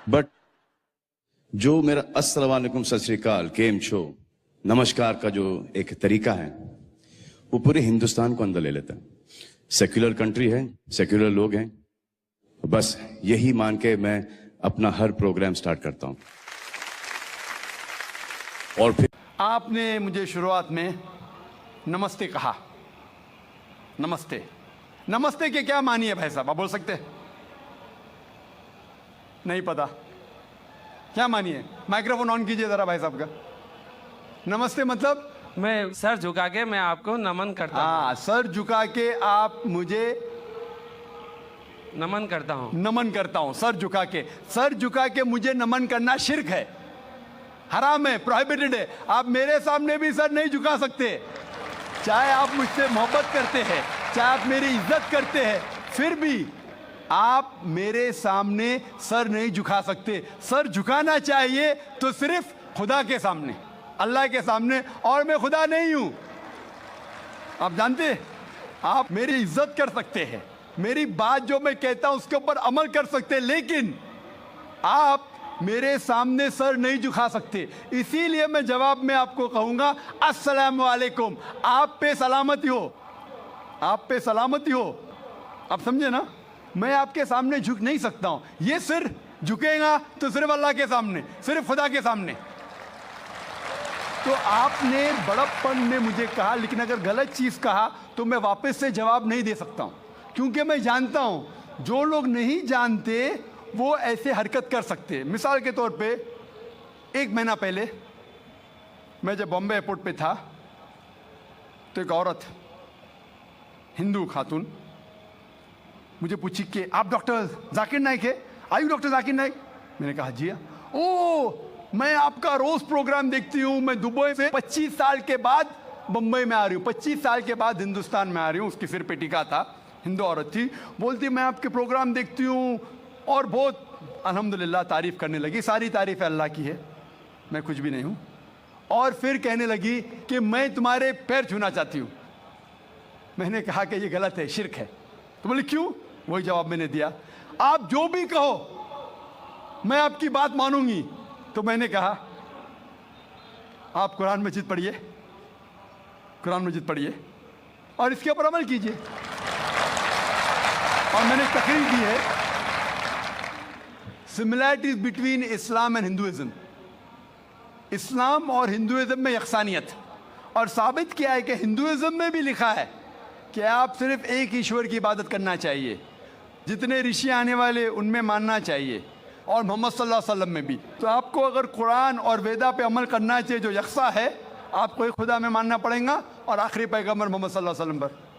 But जो मेरा अस्सलाम वालेकुम सत श्री अकाल केम छो नमस्कार का जो एक तरीका है वो पूरे हिंदुस्तान को अंदर ले लेता है। सेक्युलर कंट्री है, सेक्युलर लोग हैं, बस यही मान के मैं अपना हर प्रोग्राम स्टार्ट करता हूं। और फिर आपने मुझे शुरुआत में नमस्ते कहा। नमस्ते, नमस्ते के क्या मानी है भाई साहब, आप बोल सकते हैं? नहीं पता क्या मानी है? माइक्रोफोन ऑन कीजिए जरा भाई साहब का। नमस्ते मतलब मैं सर झुका के मैं आपको नमन करता हूँ। हाँ, सर झुका के आप मुझे नमन करता हूँ। नमन करता हूं। सर झुका के, सर झुका के मुझे नमन करना शिर्क है, हराम है, प्रोहिबिटेड है। आप मेरे सामने भी सर नहीं झुका सकते, चाहे आप मुझसे मोहब्बत करते हैं, चाहे आप मेरी इज्जत करते हैं, फिर भी आप मेरे सामने सर नहीं झुका सकते। सर झुकाना चाहिए तो सिर्फ खुदा के सामने, अल्लाह के सामने, और मैं खुदा नहीं हूं। आप जानते हैं, आप मेरी इज्जत कर सकते हैं, मेरी बात जो मैं कहता हूं उसके ऊपर अमल कर सकते हैं, लेकिन आप मेरे सामने सर नहीं झुका सकते। इसीलिए मैं जवाब में आपको कहूंगा अस्सलाम वालेकुम, आप पे सलामती हो, आप पे सलामती हो। आप समझे ना? मैं आपके सामने झुक नहीं सकता हूं। ये सिर झुकेगा तो सिर्फ अल्लाह के सामने, सिर्फ खुदा के सामने। तो आपने बड़प्पन में मुझे कहा, लेकिन अगर गलत चीज कहा तो मैं वापस से जवाब नहीं दे सकता हूं, क्योंकि मैं जानता हूं जो लोग नहीं जानते वो ऐसे हरकत कर सकते हैं। मिसाल के तौर पे 1 महीना पहले मैं जब बॉम्बे एयरपोर्ट पे था तो एक औरत, हिंदू खातून, मुझे पूछी कि आप डॉक्टर जाकिर नाइक है? आयु डॉक्टर जाकिर नाइक? मैंने कहा जी हाँ। ओ, मैं आपका रोज प्रोग्राम देखती हूँ, मैं दुबई से 25 साल के बाद बम्बई में आ रही हूँ, 25 साल के बाद हिंदुस्तान में आ रही हूँ। उसकी सिर पे टीका था, हिंदू औरत थी, बोलती मैं आपके प्रोग्राम देखती हूँ और बहुत अल्हम्दुलिल्लाह तारीफ करने लगी। सारी तारीफ अल्लाह की है, मैं कुछ भी नहीं हूँ। और फिर कहने लगी कि मैं तुम्हारे पैर छूना चाहती हूँ। मैंने कहा कि ये गलत है, शिर्क है। तो बोले क्यों? वही जवाब मैंने दिया, आप जो भी कहो मैं आपकी बात मानूंगी। तो मैंने कहा आप कुरान मजीद पढ़िए, कुरान मजीद पढ़िए और इसके ऊपर अमल कीजिए। और मैंने तकरीर दी है similarities between Islam and Hinduism, इस्लाम और हिंदुइज्म में यकसानियत, और साबित किया है कि हिंदुइज्म में भी लिखा है कि आप सिर्फ एक ईश्वर की इबादत करना चाहिए, जितने ऋषि आने वाले उनमें मानना चाहिए, और मोहम्मद सल्लल्लाहु अलैहि वसल्लम में भी। तो आपको अगर कुरान और वेदा पे अमल करना चाहिए जो यकसा है, आपको एक खुदा में मानना पड़ेगा और आखिरी पैगंबर मोहम्मद सल्लल्लाहु अलैहि वसल्लम पर।